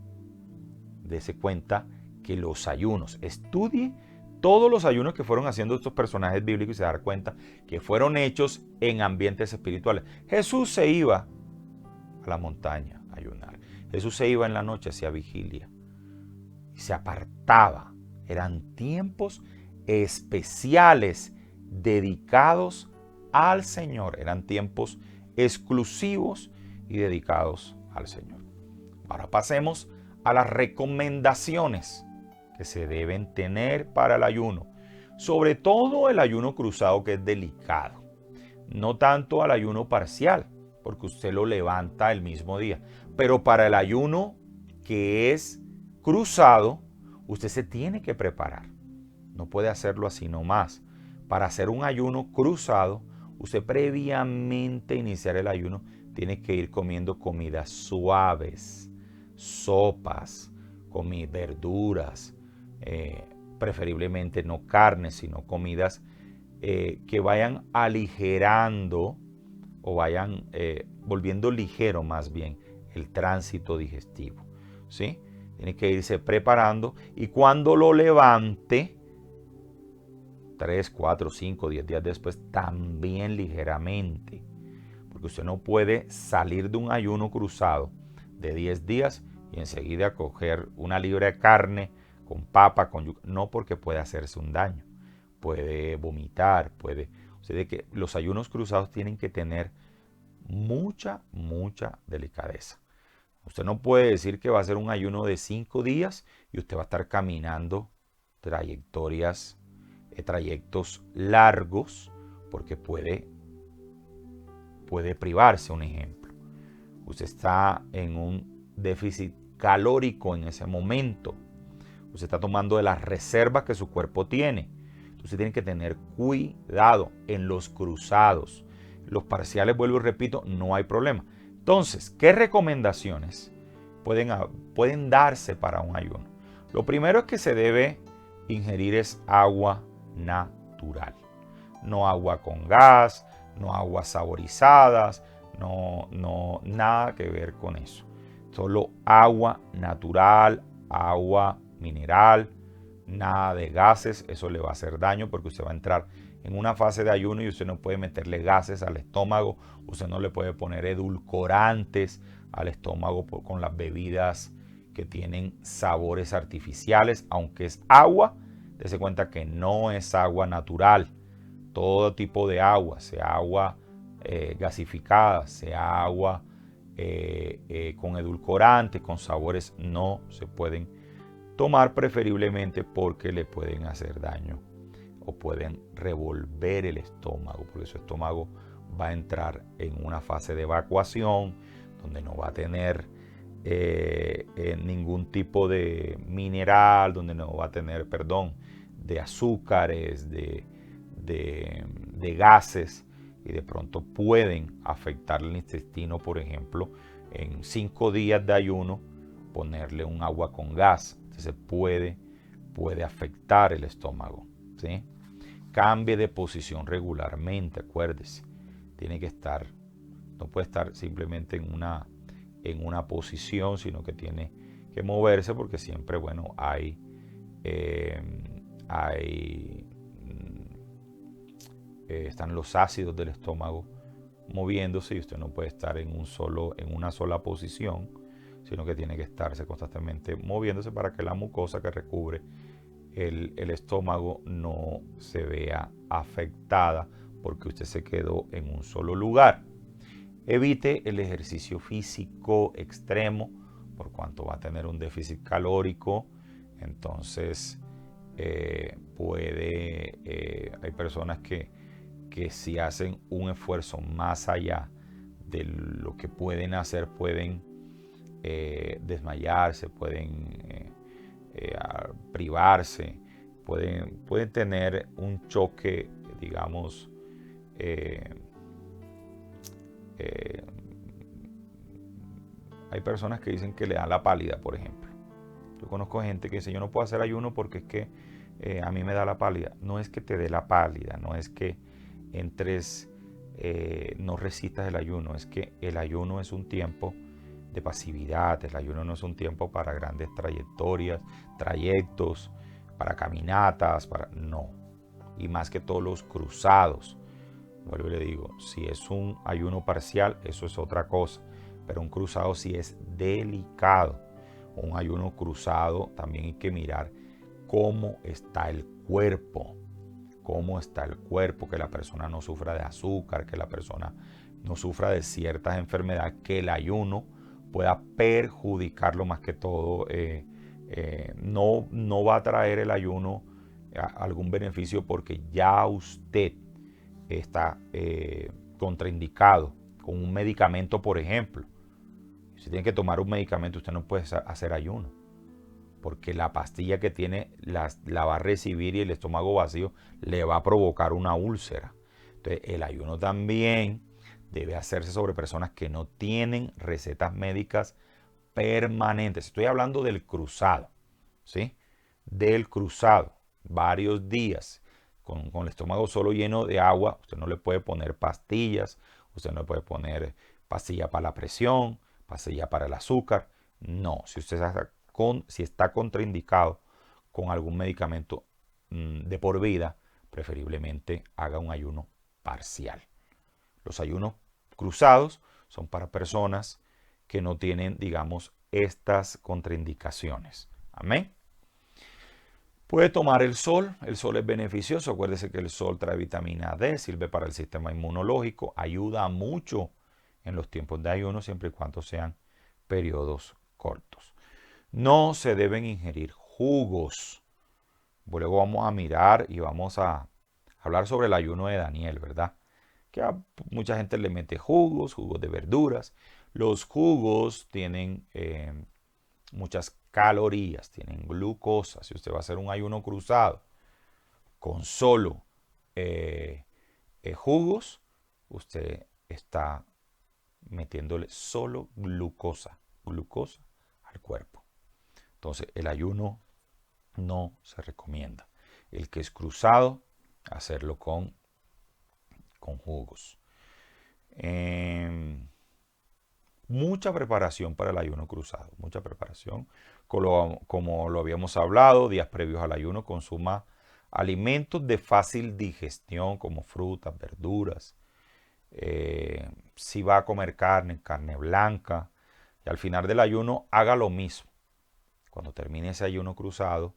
S1: Dese cuenta que los ayunos, estudie todos los ayunos que fueron haciendo estos personajes bíblicos y se dar cuenta que fueron hechos en ambientes espirituales. Jesús se iba a la montaña a ayunar. Jesús se iba en la noche, hacía vigilia y se apartaba. Eran tiempos especiales dedicados al Señor. Eran tiempos exclusivos y dedicados al Señor. Ahora pasemos a las recomendaciones que se deben tener para el ayuno. Sobre todo el ayuno cruzado, que es delicado. No tanto al ayuno parcial, porque usted lo levanta el mismo día. Pero para el ayuno que es cruzado, usted se tiene que preparar. No puede hacerlo así nomás. Para hacer un ayuno cruzado, usted previamente iniciar el ayuno tiene que ir comiendo comidas suaves. sopas, verduras, preferiblemente no carnes, sino comidas que vayan aligerando o vayan volviendo ligero más bien el tránsito digestivo, ¿sí? Tiene que irse preparando y cuando lo levante, 3, 4, 5, 10 días después, también ligeramente. Porque usted no puede salir de un ayuno cruzado de 10 días y enseguida coger una libra de carne con papa, con yuca. No, porque puede hacerse un daño. Puede vomitar, puede... O sea, de que los ayunos cruzados tienen que tener mucha delicadeza. Usted no puede decir que va a hacer un ayuno de 5 días y usted va a estar caminando trayectos largos porque puede privarse. Un ejemplo, usted está en un déficit calórico en ese momento, usted está tomando de las reservas que su cuerpo tiene. Entonces tiene que tener cuidado en los cruzados. Los parciales, vuelvo y repito, no hay problema. Entonces, ¿qué recomendaciones pueden darse para un ayuno? Lo primero es que se debe ingerir es agua natural. No agua con gas, no aguas saborizadas, nada que ver con eso. Solo agua natural, agua mineral, nada de gases. Eso le va a hacer daño porque usted va a entrar en una fase de ayuno y usted no puede meterle gases al estómago, usted no le puede poner edulcorantes al estómago con las bebidas que tienen sabores artificiales, aunque es agua, dése cuenta que no es agua natural. Todo tipo de agua, sea agua gasificada, sea agua con edulcorantes, con sabores, no se pueden tomar preferiblemente porque le pueden hacer daño o pueden revolver el estómago, porque su estómago va a entrar en una fase de evacuación donde no va a tener ningún tipo de mineral, donde no va a tener, de azúcares, de gases, y de pronto pueden afectar el intestino. Por ejemplo, en 5 días de ayuno, ponerle un agua con gas, entonces puede afectar el estómago, ¿sí? Cambie de posición regularmente, acuérdese, tiene que estar, no puede estar simplemente en una posición, sino que tiene que moverse porque siempre, bueno, están los ácidos del estómago moviéndose y usted no puede estar en una sola posición, sino que tiene que estarse constantemente moviéndose para que la mucosa que recubre el estómago no se vea afectada porque usted se quedó en un solo lugar. Evite el ejercicio físico extremo por cuanto va a tener un déficit calórico. Entonces hay personas que si hacen un esfuerzo más allá de lo que pueden hacer, pueden desmayarse, pueden privarse, pueden tener un choque, digamos, hay personas que dicen que le da la pálida, por ejemplo. Yo conozco gente que dice, yo no puedo hacer ayuno porque es que a mí me da la pálida. No es que te dé la pálida, no es que entres, no resistas el ayuno, es que el ayuno es un tiempo de pasividad, el ayuno no es un tiempo para grandes trayectos, para caminatas, no. Y más que todos los cruzados. Vuelvo y le digo, si es un ayuno parcial, eso es otra cosa, pero un cruzado sí es delicado. Un ayuno cruzado también hay que mirar cómo está el cuerpo, que la persona no sufra de azúcar, que la persona no sufra de ciertas enfermedades, que el ayuno pueda perjudicarlo más que todo. No va a traer el ayuno algún beneficio porque ya usted está contraindicado con un medicamento, por ejemplo. Si tiene que tomar un medicamento, usted no puede hacer ayuno, porque la pastilla que tiene la va a recibir y el estómago vacío le va a provocar una úlcera. Entonces, el ayuno también debe hacerse sobre personas que no tienen recetas médicas permanentes. Estoy hablando del cruzado, ¿sí? Del cruzado, varios días, con el estómago solo lleno de agua. Usted no le puede poner pastillas, usted no le puede poner pastilla para la presión, pastilla para el azúcar. No, si está contraindicado con algún medicamento de por vida, preferiblemente haga un ayuno parcial. Los ayunos cruzados son para personas que no tienen, digamos, estas contraindicaciones. Amén. Puede tomar el sol es beneficioso. Acuérdese que el sol trae vitamina D, sirve para el sistema inmunológico, ayuda mucho en los tiempos de ayuno siempre y cuando sean periodos cortos. No se deben ingerir jugos. Luego vamos a mirar y vamos a hablar sobre el ayuno de Daniel, ¿verdad? Que a mucha gente le mete jugos de verduras. Los jugos tienen muchas calorías, tienen glucosa. Si usted va a hacer un ayuno cruzado con solo jugos, usted está metiéndole solo glucosa al cuerpo. Entonces el ayuno no se recomienda. El que es cruzado, hacerlo con jugos. Mucha preparación para el ayuno cruzado, mucha preparación. Como lo habíamos hablado, días previos al ayuno, consuma alimentos de fácil digestión como frutas, verduras. Si va a comer carne blanca. Y al final del ayuno, haga lo mismo. Cuando termine ese ayuno cruzado,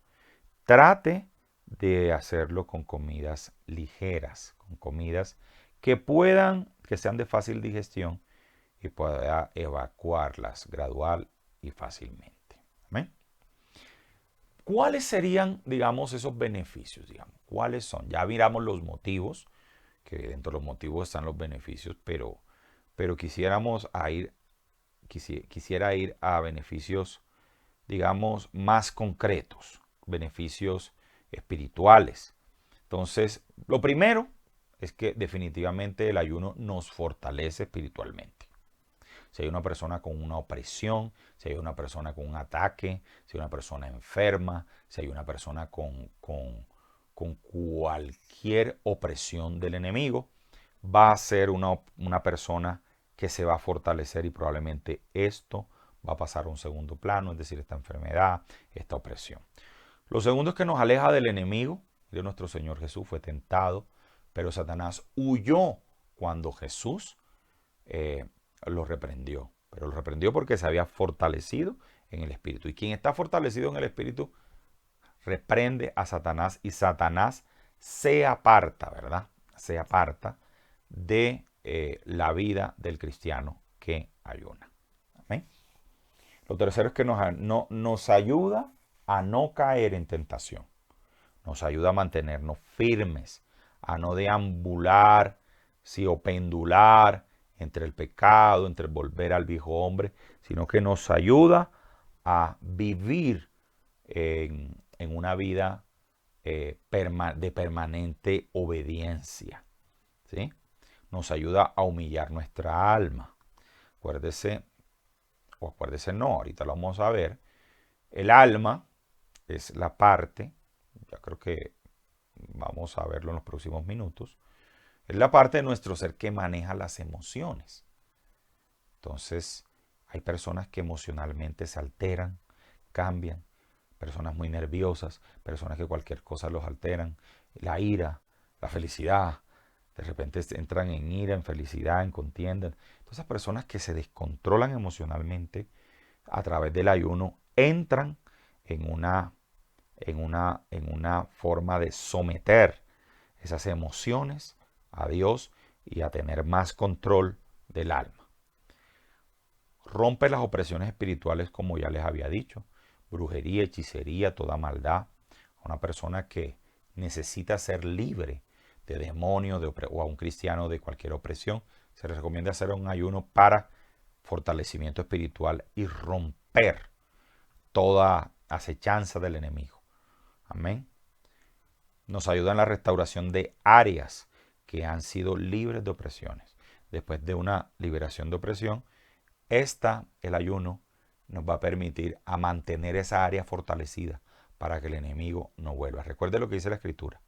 S1: trate de hacerlo con comidas ligeras, con comidas que sean de fácil digestión y pueda evacuarlas gradual y fácilmente. ¿Amén? ¿Cuáles serían, digamos, esos beneficios? ¿Cuáles son? Ya miramos los motivos, que dentro de los motivos están los beneficios, pero quisiera ir a beneficios, digamos, más concretos, beneficios espirituales. Entonces, lo primero es que definitivamente el ayuno nos fortalece espiritualmente. Si hay una persona con una opresión, si hay una persona con un ataque, si hay una persona enferma, si hay una persona con cualquier opresión del enemigo, va a ser una persona que se va a fortalecer y probablemente esto va a pasar a un segundo plano, es decir, esta enfermedad, esta opresión. Lo segundo es que nos aleja del enemigo. De nuestro Señor Jesús fue tentado, pero Satanás huyó cuando Jesús lo reprendió. Pero lo reprendió porque se había fortalecido en el Espíritu. Y quien está fortalecido en el Espíritu reprende a Satanás y Satanás se aparta, ¿verdad? Se aparta de la vida del cristiano que ayuna. ¿Amén? Lo tercero es que nos ayuda a no caer en tentación. Nos ayuda a mantenernos firmes, a no deambular, sí, o pendular entre el pecado, entre el volver al viejo hombre, sino que nos ayuda a vivir en una vida de permanente obediencia. ¿Sí? Nos ayuda a humillar nuestra alma. Acuérdese no, ahorita lo vamos a ver. El alma es la parte, ya creo que vamos a verlo en los próximos minutos, es la parte de nuestro ser que maneja las emociones. Entonces, hay personas que emocionalmente se alteran, cambian, personas muy nerviosas, personas que cualquier cosa los alteran, la ira, la felicidad, de repente entran en ira, en felicidad, en contienda. Entonces, esas personas que se descontrolan emocionalmente a través del ayuno entran en una forma de someter esas emociones a Dios y a tener más control del alma. Rompe las opresiones espirituales, como ya les había dicho, brujería, hechicería, toda maldad. A una persona que necesita ser libre de demonios o a un cristiano de cualquier opresión, se les recomienda hacer un ayuno para fortalecimiento espiritual y romper toda acechanza del enemigo. Amén. Nos ayuda en la restauración de áreas que han sido libres de opresiones. Después de una liberación de opresión, el ayuno nos va a permitir a mantener esa área fortalecida para que el enemigo no vuelva. Recuerde lo que dice la Escritura,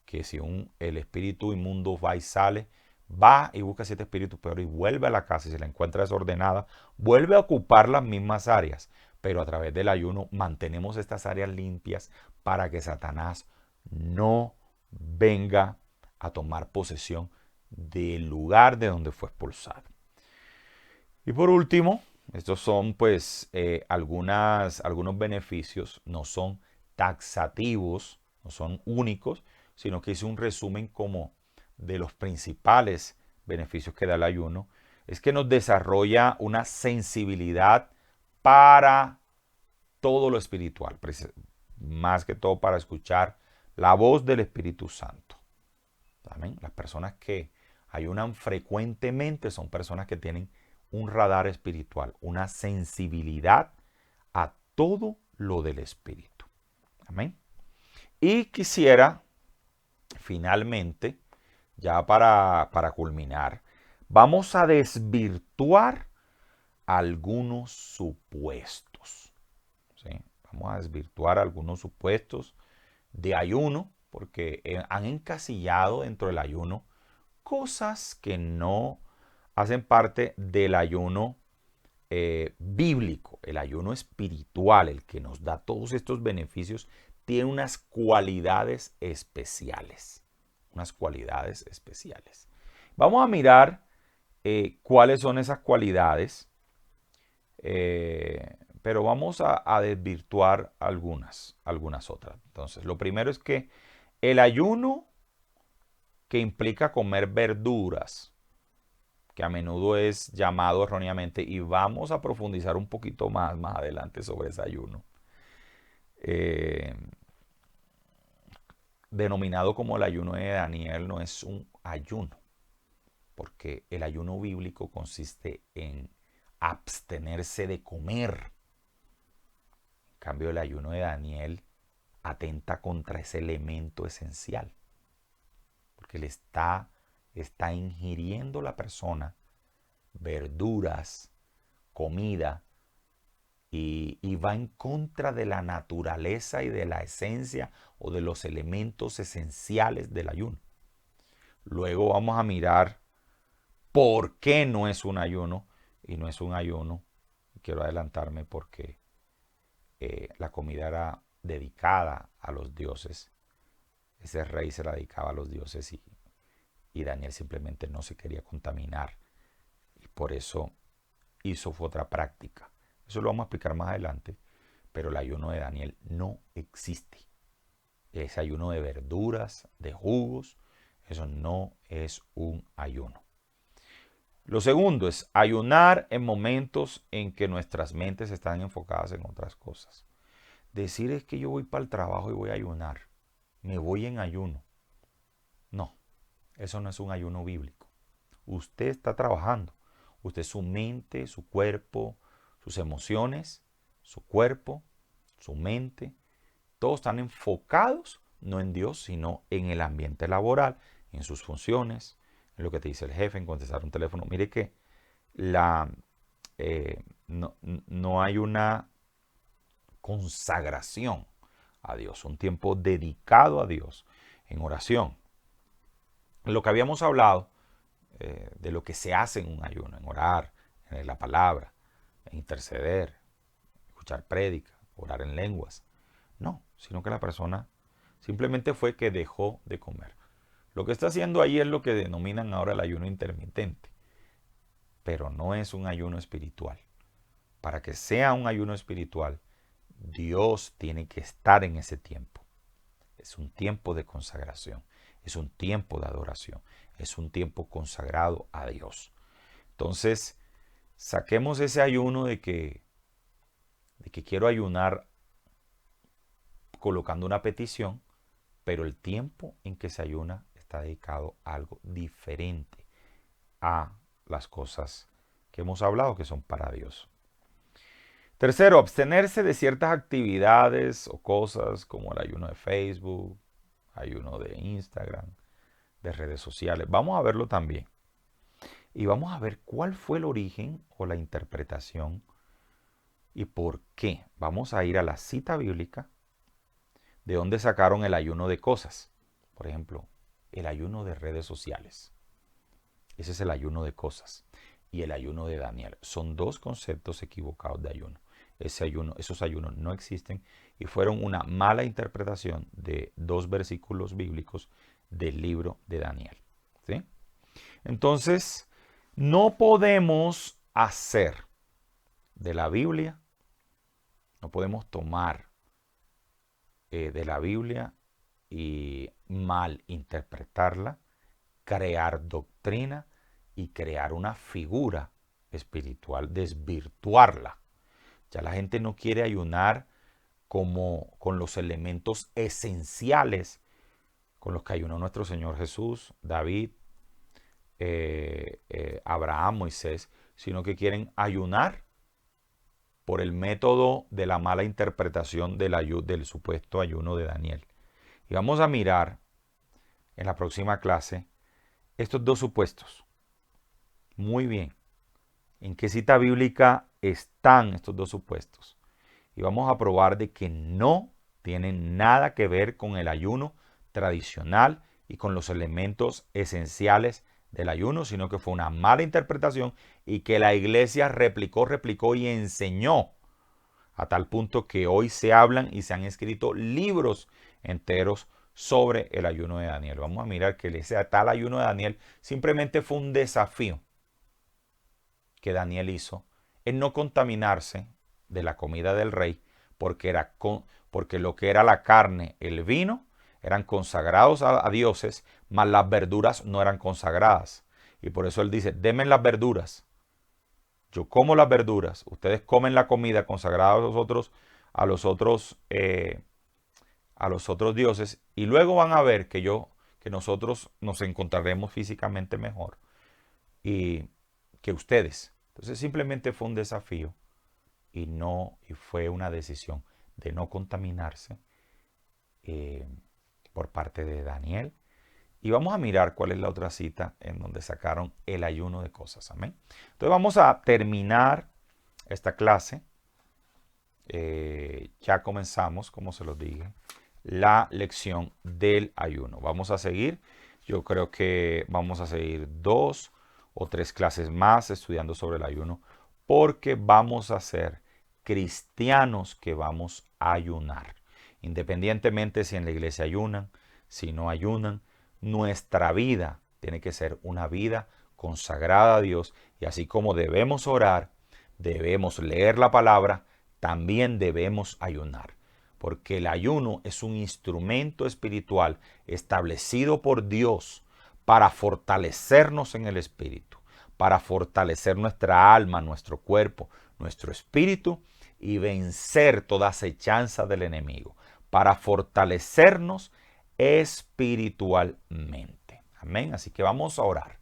S1: que si el espíritu inmundo va y sale, va y busca 7 espíritus peores y vuelve a la casa y se la encuentra desordenada, vuelve a ocupar las mismas áreas, pero a través del ayuno mantenemos estas áreas limpias para que Satanás no venga a tomar posesión del lugar de donde fue expulsado. Y por último, estos son pues algunos beneficios, no son taxativos, no son únicos, sino que hice un resumen como de los principales beneficios que da el ayuno. Es que nos desarrolla una sensibilidad para todo lo espiritual, más que todo para escuchar la voz del Espíritu Santo. ¿Amén? Las personas que ayunan frecuentemente son personas que tienen un radar espiritual, una sensibilidad a todo lo del espíritu. Amén. Y quisiera, finalmente, ya para culminar, vamos a desvirtuar algunos supuestos. ¿Sí? Vamos a desvirtuar algunos supuestos de ayuno, porque han encasillado dentro del ayuno cosas que no hacen parte del ayuno bíblico. El ayuno espiritual, el que nos da todos estos beneficios, tiene unas cualidades especiales. Unas cualidades especiales. Vamos a mirar cuáles son esas cualidades, pero vamos a desvirtuar algunas otras. Entonces, lo primero es que el ayuno que implica comer verduras, que a menudo es llamado erróneamente, y vamos a profundizar un poquito más adelante sobre ese ayuno, denominado como el ayuno de Daniel, no es un ayuno, porque el ayuno bíblico consiste en abstenerse de comer. En cambio, el ayuno de Daniel atenta contra ese elemento esencial, porque le está ingiriendo la persona verduras, comida, y va en contra de la naturaleza y de la esencia o de los elementos esenciales del ayuno. Luego vamos a mirar por qué no es un ayuno, y no es un ayuno. Quiero adelantarme porque la comida era dedicada a los dioses. Ese rey se la dedicaba a los dioses y Daniel simplemente no se quería contaminar. Y por eso fue otra práctica. Eso lo vamos a explicar más adelante. Pero el ayuno de Daniel no existe. Ese ayuno de verduras, de jugos, eso no es un ayuno. Lo segundo es ayunar en momentos en que nuestras mentes están enfocadas en otras cosas. Decir es que yo voy para el trabajo y voy a ayunar. Me voy en ayuno. No, eso no es un ayuno bíblico. Usted está trabajando. Usted, su mente, su cuerpo, sus emociones, su cuerpo, su mente, todos están enfocados no en Dios, sino en el ambiente laboral, en sus funciones, en lo que te dice el jefe, en contestar un teléfono. Mire que no hay una consagración a Dios, un tiempo dedicado a Dios en oración. Lo que habíamos hablado de lo que se hace en un ayuno, en orar, en la palabra, en interceder, escuchar prédica, orar en lenguas. No, sino que la persona simplemente fue que dejó de comer. Lo que está haciendo ahí es lo que denominan ahora el ayuno intermitente, pero no es un ayuno espiritual. Para que sea un ayuno espiritual, Dios tiene que estar en ese tiempo. Es un tiempo de consagración, es un tiempo de adoración, es un tiempo consagrado a Dios. Entonces, saquemos ese ayuno de que quiero ayunar colocando una petición, pero el tiempo en que se ayuna está dedicado a algo diferente a las cosas que hemos hablado que son para Dios. Tercero, abstenerse de ciertas actividades o cosas como el ayuno de Facebook, ayuno de Instagram, de redes sociales. Vamos a verlo también. Y vamos a ver cuál fue el origen o la interpretación ¿Y por qué? Vamos a ir a la cita bíblica de donde sacaron el ayuno de cosas. Por ejemplo, el ayuno de redes sociales. Ese es el ayuno de cosas. Y el ayuno de Daniel. Son dos conceptos equivocados de ayuno. Esos ayunos no existen y fueron una mala interpretación de dos versículos bíblicos del libro de Daniel. ¿Sí? Entonces, no podemos hacer de la Biblia, no podemos tomar de la Biblia y mal interpretarla, crear doctrina y crear una figura espiritual, desvirtuarla. Ya la gente no quiere ayunar como con los elementos esenciales con los que ayunó nuestro Señor Jesús, David, Abraham, Moisés, sino que quieren ayunar por el método de la mala interpretación del supuesto ayuno de Daniel. Y vamos a mirar en la próxima clase estos dos supuestos. Muy bien. ¿En qué cita bíblica están estos dos supuestos? Y vamos a probar de que no tienen nada que ver con el ayuno tradicional y con los elementos esenciales del ayuno, sino que fue una mala interpretación y que la iglesia replicó y enseñó a tal punto que hoy se hablan y se han escrito libros enteros sobre el ayuno de Daniel. Vamos a mirar que ese tal ayuno de Daniel simplemente fue un desafío que Daniel hizo en no contaminarse de la comida del rey, porque lo que era la carne, el vino, eran consagrados a dioses, mas las verduras no eran consagradas. Y por eso él dice, denme las verduras. Yo como las verduras, ustedes comen la comida consagrada a los otros, a los otros dioses, y luego van a ver que nosotros nos encontraremos físicamente mejor y que ustedes. Entonces simplemente fue un desafío y fue una decisión de no contaminarse eh, por parte de Daniel. Y vamos a mirar cuál es la otra cita en donde sacaron el ayuno de cosas. Amén. Entonces vamos a terminar esta clase. Ya comenzamos, como se los dije, la lección del ayuno. Vamos a seguir. Yo creo que vamos a seguir 2 o 3 clases más estudiando sobre el ayuno porque vamos a ser cristianos que vamos a ayunar. Independientemente si en la iglesia ayunan, si no ayunan, nuestra vida tiene que ser una vida consagrada a Dios y así como debemos orar, debemos leer la palabra, también debemos ayunar. Porque el ayuno es un instrumento espiritual establecido por Dios para fortalecernos en el espíritu, para fortalecer nuestra alma, nuestro cuerpo, nuestro espíritu y vencer toda acechanza del enemigo, para fortalecernos espiritualmente. Amén. Así que vamos a orar.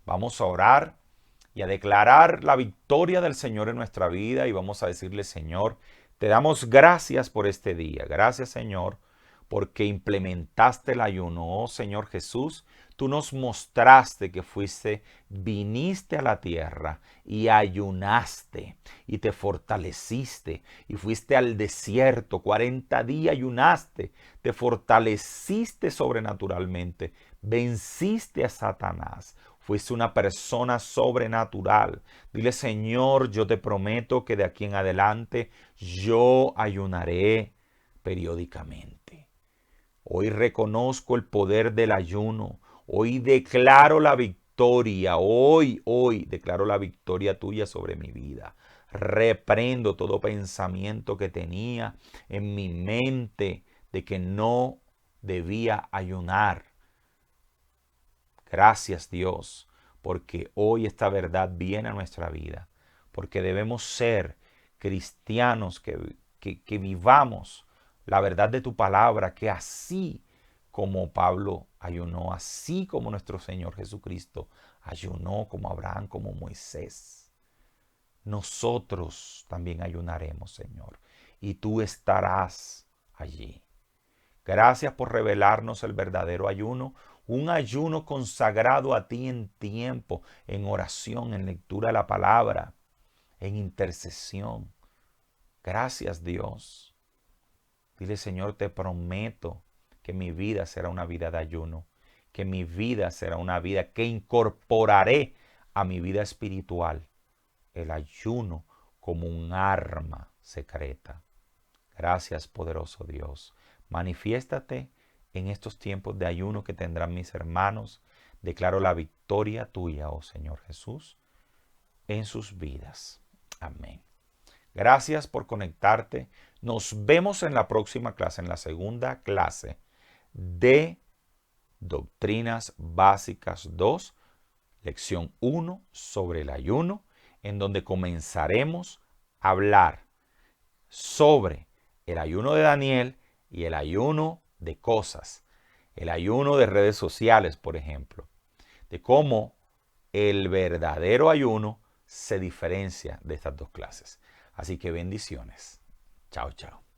S1: Vamos a orar y a declarar la victoria del Señor en nuestra vida y vamos a decirle, Señor, te damos gracias por este día. Gracias, Señor, porque implementaste el ayuno. Oh, Señor Jesús, tú nos mostraste que viniste a la tierra y ayunaste y te fortaleciste y fuiste al desierto. 40 días ayunaste, te fortaleciste sobrenaturalmente, venciste a Satanás. Fuiste una persona sobrenatural. Dile, Señor, yo te prometo que de aquí en adelante yo ayunaré periódicamente. Hoy reconozco el poder del ayuno. Hoy declaro la victoria. Hoy declaro la victoria tuya sobre mi vida. Reprendo todo pensamiento que tenía en mi mente de que no debía ayunar. Gracias, Dios, porque hoy esta verdad viene a nuestra vida, porque debemos ser cristianos que vivamos la verdad de tu palabra, que así como Pablo ayunó, así como nuestro Señor Jesucristo ayunó, como Abraham, como Moisés, nosotros también ayunaremos, Señor, y tú estarás allí. Gracias por revelarnos el verdadero ayuno, un ayuno consagrado a ti en tiempo, en oración, en lectura de la palabra, en intercesión. Gracias, Dios. Dile, Señor, te prometo que mi vida será una vida de ayuno, que mi vida será una vida que incorporaré a mi vida espiritual el ayuno como un arma secreta. Gracias, poderoso Dios. Manifiéstate en estos tiempos de ayuno que tendrán mis hermanos. Declaro la victoria tuya, oh Señor Jesús, en sus vidas. Amén. Gracias por conectarte. Nos vemos en la próxima clase, en la segunda clase de Doctrinas Básicas 2, lección 1 sobre el ayuno, en donde comenzaremos a hablar sobre el ayuno de Daniel y el ayuno de cosas, el ayuno de redes sociales, por ejemplo, de cómo el verdadero ayuno se diferencia de estas dos clases. Así que bendiciones. Chao, chao.